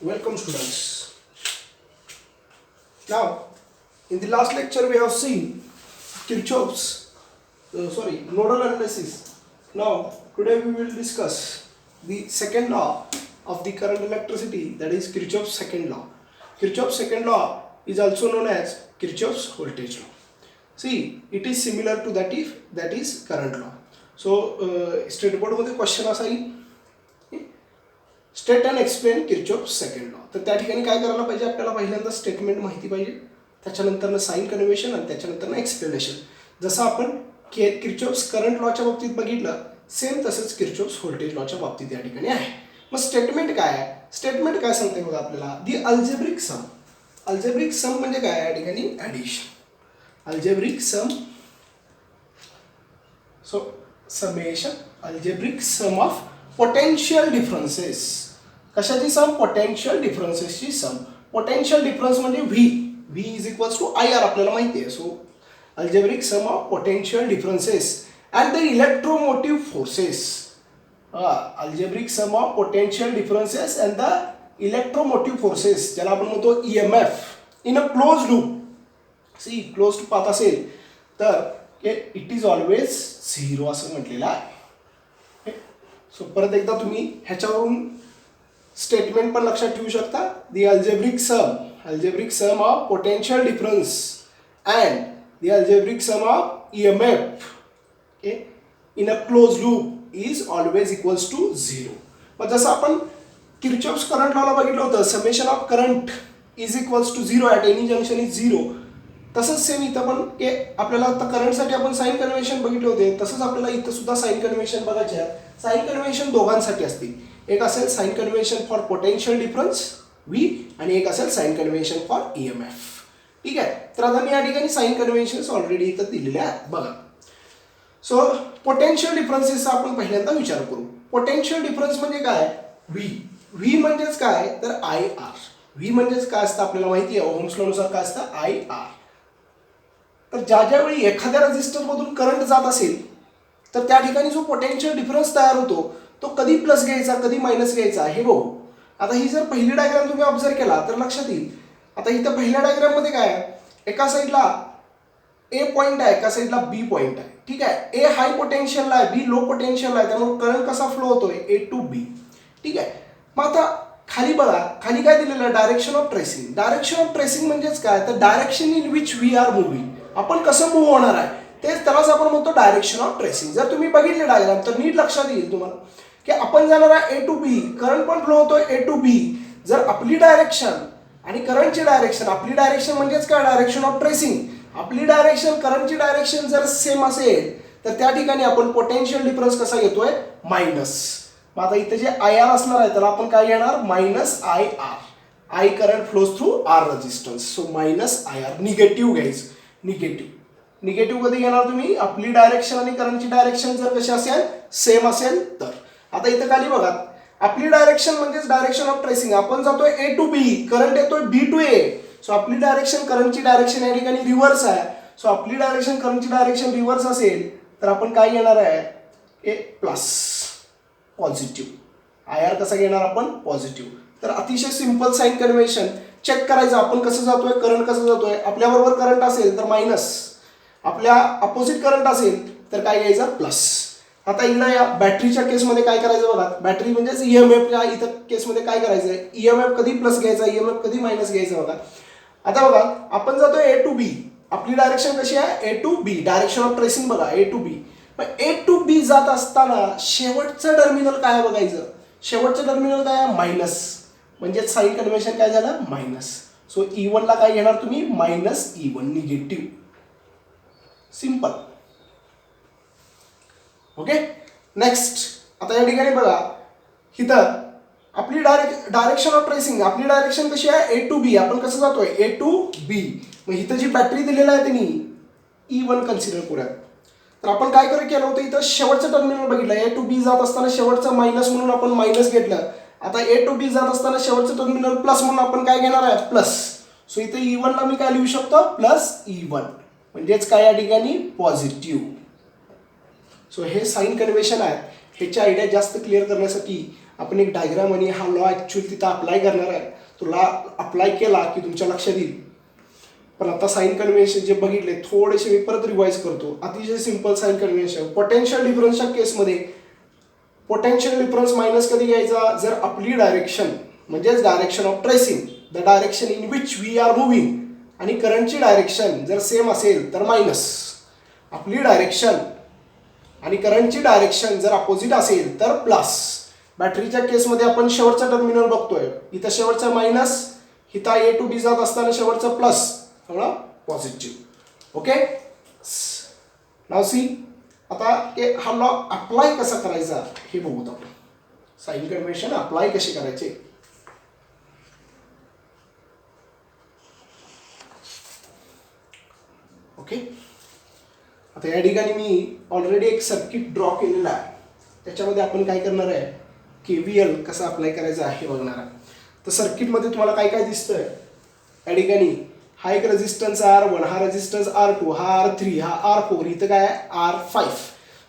Welcome students. Now, in the last lecture we have seen Kirchhoff's nodal analysis. Now, today we will discuss the second law of the current electricity, that is Kirchhoff's second law. Kirchhoff's second law is also known as Kirchhoff's voltage law. See, it is similar to that is current law. So, state board मध्ये question असा येईल, state and explain Kirchhoff second law. तर त्या ठिकाणी काय करायला पाहिजे, आपल्याला पहिल्यांदा स्टेटमेंट माहिती पाहिजे, त्याच्यानंतर साइन कन्व्हेन्शन आणि त्याच्यानंतर एक्सप्लेनेशन. जसं आपण किर्चॉफ्स करंट लॉच्या बाबतीत बघितलं, सेम तसंच किर्चॉफ्स व्होल्टेज लॉच्या बाबतीत या ठिकाणी आहे. मग स्टेटमेंट काय आहे, स्टेटमेंट काय सांगते बघा आपल्याला, दी अल्जेब्रिक सम. अल्जेब्रिक सम म्हणजे काय या ठिकाणी addition. Algebraic sum, so summation, algebraic sum of potential differences. कशाची सम, पोटेन्शियल डिफरन्सेसची सम. पोटेन्शियल डिफरन्स म्हणजे V is equals to I R आपल्याला माहिती आहे. So algebraic sum of potential differences and the electromotive forces. Algebraic sum of potential differences and the electromotive forces, ज्याला आपण म्हणतो EMF in a close loop. See close path असेल तर it is always zero असं म्हटलेलं आहे. So परत एकदा तुम्ही ह्याच्यावरून स्टेटमेंट पण लक्षात ठेवू शकता. The algebraic sum of potential difference and the algebraic sum of EMF in a close loop is always equals to zero. मग जसं आपण किर्चॉफ्स करंट लॉला बघितलं होतं, summation of current is equals to zero at any junction is zero. तसंच same इथं पण आपल्याला आता करंटसाठी आपण साइन कन्व्हेन्शन बघितले होते, तसंच आपल्याला इथं सुद्धा साइन कन्व्हेन्शन बघायचे आहे. साइन कन्व्हेन्शन दोघांसाठी असतील. एक असेल sign convention for potential difference V आणि एक असेल साइन कन्व्हेन्शन फॉर EMF. ठीक आहे, तर आता मी या ठिकाणी साइन कन्व्हेन्शन्स ऑलरेडी इथं दिलेल्या आहेत बघा. सो पोटेन्शियल डिफरन्सेसचा आपण पहिल्यांदा विचार करू. पोटेन्शियल डिफरन्स म्हणजे काय, व्ही म्हणजेच काय तर IR. व्ही म्हणजेच काय असतं आपल्याला माहिती आहे, ओहम्स लॉनुसार काय असतं IR. तर ज्यावेळी एखाद्या रेझिस्टरमधून करंट जात असेल तर त्या ठिकाणी जो पोटेन्शियल डिफरन्स तयार होतो तो कधी प्लस घ्यायचा कधी मायनस घ्यायचा हे बघू. आता ही जर पहिली डायग्राम तुम्ही ऑब्झर्व केला तर लक्षात येईल. आता इथं पहिल्या डायग्राममध्ये काय आहे, एका साईडला A पॉईंट आहे, एका साईडला B पॉईंट आहे. ठीक आहे, A हाय पोटेन्शियलला आहे, B लो पोटेन्शियलला आहे, त्यामुळे करंट कसा फ्लो होतोय A टू B. ठीक आहे, मग आता खाली बघा, खाली काय दिलेलं आहे, direction of tracing. Direction of tracing म्हणजेच काय तर direction in which we are moving. आपण कसं मूव्ह होणार आहे तेच त्यालाच आपण म्हणतो डायरेक्शन ऑफ ट्रेसिंग. जर तुम्ही बघितले डायग्राम तर नीट लक्षात येईल तुम्हाला की आपण जाणार आहे A टू B, करंट पण फ्लो होतोय A टू B. जर आपली डायरेक्शन आणि करंटची डायरेक्शन, आपली डायरेक्शन म्हणजेच काय डायरेक्शन ऑफ ट्रेसिंग, आपली डायरेक्शन करंटची डायरेक्शन जर सेम असेल तर त्या ठिकाणी आपण पोटेन्शियल डिफरन्स कसा घेतोय मायनस. मग आता इथे जे IR असणार आहे त्याला आपण काय घेणार minus IR. I current flows through R resistance, so minus IR. Negative घ्यायचं, निगेटिव्ह कधी घेणार तुम्ही, आपली डायरेक्शन आणि करंटची डायरेक्शन जर कशी असेल सेम असेल तर. आता इथं खाली बघा, आपली डायरेक्शन म्हणजेच डायरेक्शन ऑफ ट्रेसिंग. आपण जातोय A टू B, करंट येतोय B टू A. सो आपली डायरेक्शन करंटची डायरेक्शन या ठिकाणी रिव्हर्स आहे. सो आपली डायरेक्शन करंटची डायरेक्शन रिव्हर्स असेल तर आपण काय घेणार आहे A प्लस पॉझिटिव्ह. IR कसा घेणार आपण पॉझिटिव्ह. तर अतिशय सिंपल साइन कन्व्हेन्शन चेक करायचं आपण कसं जातोय, करंट कसं जातोय. आपल्याबरोबर करंट असेल तर मायनस, आपल्या अपोजिट करंट असेल तर काय घ्यायचं प्लस. आता इकडे या बॅटरीच्या केसमध्ये काय करायचं बघा, बॅटरी म्हणजेच EMF इथं केसमध्ये काय करायचं, EMF कधी प्लस घ्यायचा EMF कधी मायनस घ्यायचं बघा. आता बघा आपण जातोय A टू B, आपली डायरेक्शन कशी आहे A to B, direction of tracing बघा A टू B. मग A टू B जात असताना शेवटचं टर्मिनल काय बघायचं, शेवटचं टर्मिनल काय आहे मायनस, म्हणजे साइन कन्व्हेन्शन काय झालं मायनस. सो E1 ला काय घेणार तुम्ही minus E1, negative. Simple. Okay, next. आता या ठिकाणी बघा इथं आपली डायरेक्शन ऑफ ट्रेसिंग, आपली डायरेक्शन कशी आहे A टू B, आपण कसं जातोय A टू B. मग इथं जी बॅटरी दिलेला आहे त्यांनी E1 कन्सिडर करूया. तर आपण काय केलं होतं, इथं शेवटचं टर्मिनल बघितलं, A टू B जात असताना शेवटचं मायनस म्हणून आपण मायनस घेतलं. आता A टू B जात असताना शेवटचं टर्मिनल प्लस म्हणून आपण काय घेणार आहे प्लस. सो इथे E1 ला मी काय लिहू शकतो प्लस E1, म्हणजेच काय या ठिकाणी पॉझिटिव्ह. सो हे साइन कन्व्हेन्शन आहे. ह्याची आयडिया जास्त क्लिअर करण्यासाठी आपण एक डायग्राम आणि हा लॉ ॲक्च्युअली तिथं अप्लाय करणार आहे. तो लॉ अप्लाय केला की तुमच्या लक्षात येईल. पण आता साइन कन्व्हेन्शन जे बघितले थोडेसे मी परत रिवाइज करतो. अतिशय सिंपल साइन कन्व्हेन्शन. पोटेन्शियल डिफरन्सच्या केसमध्ये पोटेन्शियल डिफरन्स मायनस कधी घ्यायचा, जर आपली डायरेक्शन म्हणजेच direction of tracing, the direction in which we are moving, आणि करंटची डायरेक्शन जर सेम असेल तर मायनस. आपली डायरेक्शन आणि करंटची डायरेक्शन जर अपोजिट असेल तर प्लस. बॅटरीच्या केसमध्ये आपण शेवटचा टर्मिनल बघतोय, इथं शेवटचा मायनस, इथं ए टू बी जात असताना शेवटचं प्लस, सगळं पॉझिटिव्ह. ओके, नाव सी. आता हा लॉ अप्लाय कसा करायचा हे बघूत आपण. साइन कन्व्हेन्शन अप्लाय कसे करायचे. ओके, आता या ठिकाणी मी ऑलरेडी एक सर्किट ड्रॉ केलेला आहे. त्याच्यामध्ये आपण काय करणार आहे, KVL कसा अप्लाय करायचा हे बघणार आहे. तर सर्किटमध्ये तुम्हाला काय काय दिसतंय या ठिकाणी. हा एक रेजिस्टन्स R1, हा रेजिस्टन्स R2, हा R3, हा R4, इथं काय आहे R5.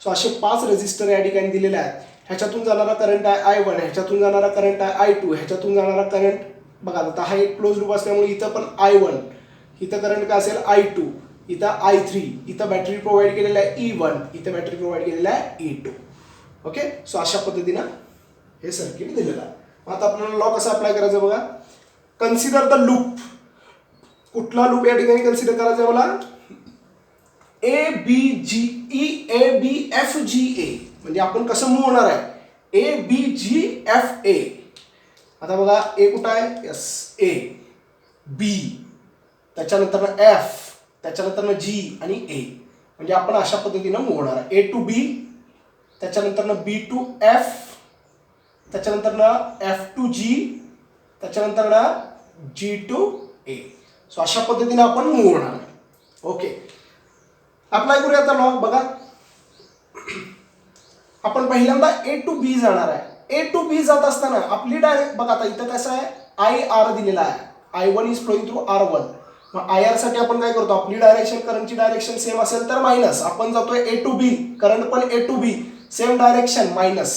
सो असे 5 रेजिस्टर या ठिकाणी दिलेले आहेत. ह्याच्यातून जाणारा करंट आहे I1, ह्याच्यातून जाणारा करंट आहे I2, ह्याच्यातून जाणारा करंट बघा. आता हा एक क्लोज लूप असल्यामुळे इथं पण I1, इथं करंट काय असेल I2, इथं I3, इथं बॅटरी प्रोव्हाइड केलेला आहे E1, इथं बॅटरी प्रोव्हाइड केलेला आहे E2. ओके, सो अशा पद्धतीनं हे सर्किट दिलेलं आहे. आता आपल्याला लॉ कसा अप्लाय करायचा बघा. Consider the loop. कुठला लूप या ठिकाणी कन्सिडर करायचा मला, ABFGA. म्हणजे आपण कसं मूव्ह होणार आहे, ABGFA. आता बघा ए कुठं आहे, यस A, B, त्याच्यानंतर F, त्याच्यानंतर G आणि A. म्हणजे आपण अशा पद्धतीनं मूव्ह होणार आहे. A to B, त्याच्यानंतर B to F, त्याच्यानंतर F to G, त्याच्यानंतर G to A. सो अशा पद्धतीने आपण मूव्ह होणार आहे. ओके, अप्लाय करूया आता लॉ. बघा, आपण पहिल्यांदा A to B जाणार आहे. A to B जात असताना आपली डायरेक्ट बघा, आता इथं कसं आहे IR दिलेला आहे. I1 is flowing through R1. मग IR साठी आपण काय करतो, आपली डायरेक्शन करंटची डायरेक्शन सेम असेल तर मायनस. आपण जातोय A to B, करंट पण A to B, same direction minus.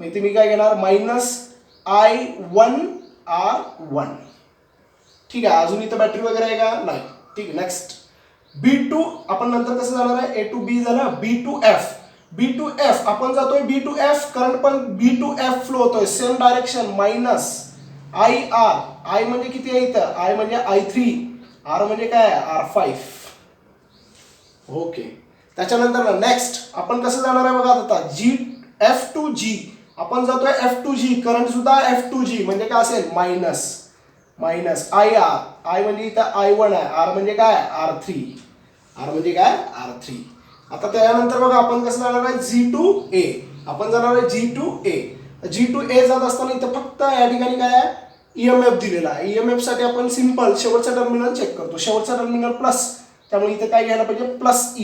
मग इथे मी काय घेणार, मायनस I1 R1. ठीक आहे, अजून इथं बॅटरी वगैरे आहे का, नाही. ठीक आहे, नेक्स्ट B2. आपण नंतर कसं जाणार आहे, A to B झालं, B to F. B to F आपण जातोय B to F, करंट पण B to F फ्लो होतोय, same direction minus IR. I म्हणजे किती आहे इथं, I म्हणजे I3, R म्हणजे काय R5. ओके, त्याच्यानंतर नेक्स्ट आपण कसं जाणार आहे बघा. आता F to G आपण जातोय F to G, करंट सुद्धा F to G म्हणजे काय असेल मायनस IR. I म्हणजे इथं I1 आहे, R म्हणजे काय R3, R म्हणजे काय R3. आता त्यानंतर बघा आपण कसं जाणार आहे G to A. आपण जाणार आहे G to A. G to A जात असताना इथं फक्त या ठिकाणी काय आहे, EMF दिलेला आहे. EMF साठी आपण सिंपल शेवटचा टर्मिनल चेक करतो. शेवटचा टर्मिनल प्लस, त्यामुळे इथं काय घ्यायला पाहिजे plus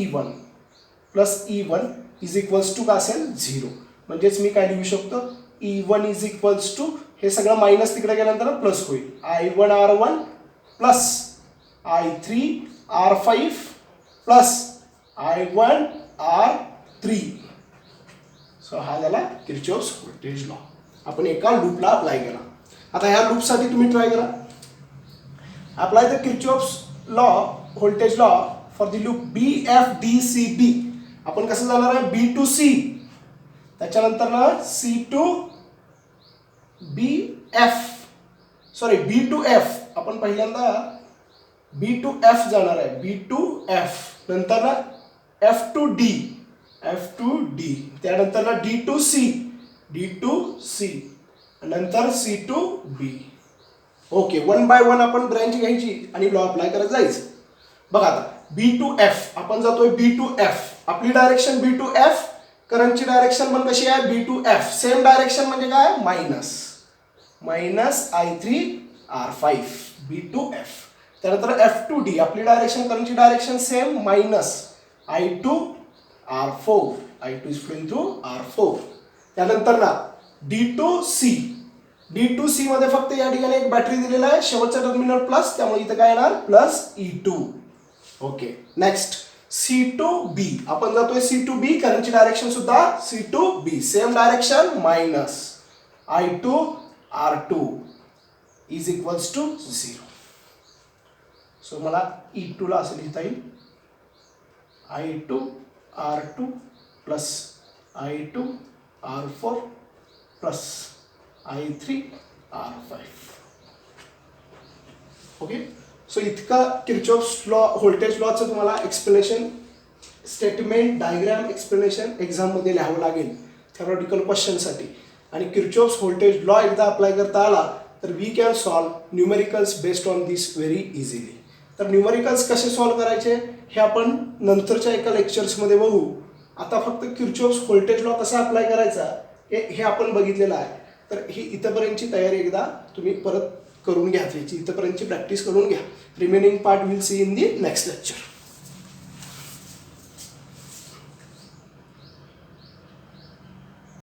E1 is equals to काय असेल 0. म्हणजेच मी काय लिहू शकतो, E1 इज इक्वल्स टू, हे सगळं मायनस तिकडे गेल्यानंतर प्लस होईल, I1 R1 plus I3 R5 plus I1 R3. So हा झाला किर्चॉफ्स व्होल्टेज लॉ. आपण एका लूपला अप्लाय केला. आता ह्या लूपसाठी तुम्ही ट्राय करा, apply the Kirchhoff's law voltage law for the loop BFDCB. आपण कसं जाणार आहे B to C, त्याच्यानंतर C to B to F. आपण पहिल्यांदा B to F जाणार आहे, B to F, नंतर F to D, त्यानंतर D to C, नंतर C to B. Okay, 1 by 1 आपण ब्रँच घ्यायची आणि लॉ अप्लाय करत जायचं. बघा आता B to F आपण जातोय B to F. आपली डायरेक्शन B to F, करंटची डायरेक्शन पण कशी आहे B to F, same direction म्हणजे काय minus I3 R5 B to F. त्यानंतर F to D आपली डायरेक्शन करंटची direction same minus I2 R4, I2 is flowing through R4. त्यानंतर D to C मध्ये फक्त या ठिकाणी एक बॅटरी दिलेला आहे, शेवटचा टर्मिनल प्लस, त्यामुळे इथं काय येणार plus E2. Okay, next C to B आपण जातोय C to B, करंटची डायरेक्शन सुद्धा C to B, same direction minus I2 R2 is equals to 0. So मला E2 ला असं लिहिता येईल I2 R2 plus I2 R4 plus I3 R5. Okay. So इतका किर्चॉफ्स लॉ व्होल्टेज लॉचं तुम्हाला एक्सप्लेनेशन स्टेटमेंट डायग्राम एक्सप्लेनेशन एक्झाममध्ये लिहावं लागेल थेरॉटिकल क्वेश्चनसाठी. आणि किर्चॉफ्स व्होल्टेज लॉ एकदा अप्लाय करता आला तर we can solve numericals based on this very easily. तर न्यूमेरिकल्स कसे सॉल्व करायचे हे आपण नंतरच्या एका लेक्चर्समध्ये बघू. आता फक्त किर्चॉफ्स व्होल्टेज लॉ कसा अप्लाय करायचा हे आपण बघितलेलं आहे. तर ही इथंपर्यंतची तयारी एकदा तुम्ही परत करून घ्या, इथंपर्यंतची प्रॅक्टिस करून घ्या. Remaining part will see in the next lecture.